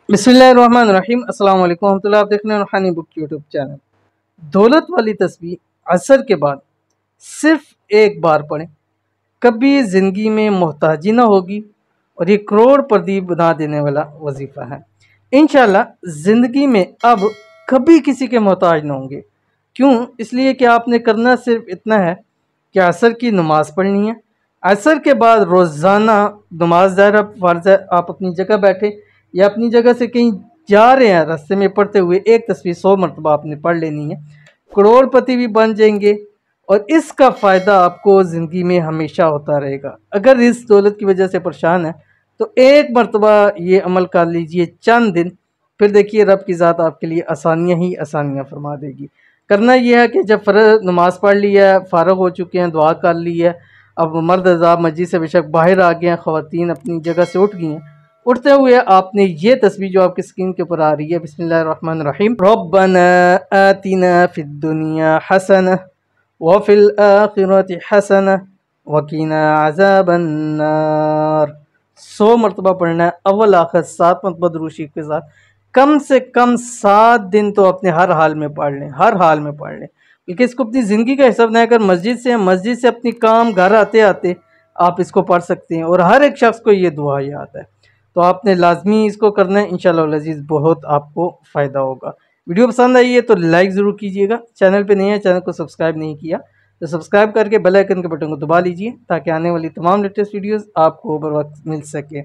बिस्मिल्लाहिर्रहमानिर्रहीम। अस्सलाम वालेकुम रहमतुल्लाह। आप देख रहे हैं रूहानी बुक यूट्यूब चैनल। दौलत वाली तस्बीह असर के बाद सिर्फ एक बार पढ़ें, कभी ज़िंदगी में मोहताजी ना होगी और ये करोड़पति बना देने वाला वजीफ़ा है। इंशाल्लाह ज़िंदगी में अब कभी किसी के मोहताज ना होंगे। क्यों? इसलिए कि आपने करना सिर्फ इतना है कि असर की नमाज़ पढ़नी है। असर के बाद रोज़ाना नमाज ज़ाहिर फ़र्ज़ है, आप अपनी जगह बैठे या अपनी जगह से कहीं जा रहे हैं, रास्ते में पढ़ते हुए एक तस्वीर 100 मरतबा आपने पढ़ लेनी है। करोड़पति भी बन जाएंगे और इसका फ़ायदा आपको ज़िंदगी में हमेशा होता रहेगा। अगर इस दौलत की वजह से परेशान है तो एक मरतबा ये अमल कर लीजिए चंद दिन, फिर देखिए रब की ज़ात आपके लिए आसानियाँ ही आसानियाँ फरमा देगी। करना यह है कि जब फ़र्ज़ नमाज़ पढ़ ली है, फ़ारग हो चुके हैं, दुआ कर ली है, अब मर्द हज़रात मस्जिद से बेशक बाहर आ गए हैं, ख़वातीन अपनी जगह से उठ गई हैं, उठते हुए आपने ये तस्वीर जो आपकी स्क्रीन के ऊपर आ रही है, बिस्मिल्लाहिर्रहमानिर्रहीम, रब्बना आतिना फिद दुनिया हसना व फिल आखिरति हसना वकीना अज़ाबन्नार 100 मरतबा पढ़ना है, अव्वल आखिर 7 मरतबा दुरूद शरीफ के साथ। कम से कम 7 दिन तो अपने हर हाल में पढ़ लें, हर हाल में पढ़ लें, बल्कि इसको अपनी ज़िंदगी का हिस्सा बनाकर मस्जिद से अपनी काम घर आते आते आप इसको पढ़ सकते हैं और हर एक शख्स को ये दुआ याद है। तो आपने लाजमी इसको करना है, इंशाअल्लाह अज़ीज़ बहुत आपको फ़ायदा होगा। वीडियो पसंद आई है तो लाइक ज़रूर कीजिएगा। चैनल पे नहीं है, चैनल को सब्सक्राइब नहीं किया तो सब्सक्राइब करके बेल आइकन के बटन को दबा लीजिए ताकि आने वाली तमाम लेटेस्ट वीडियोस आपको बर वक्त मिल सके।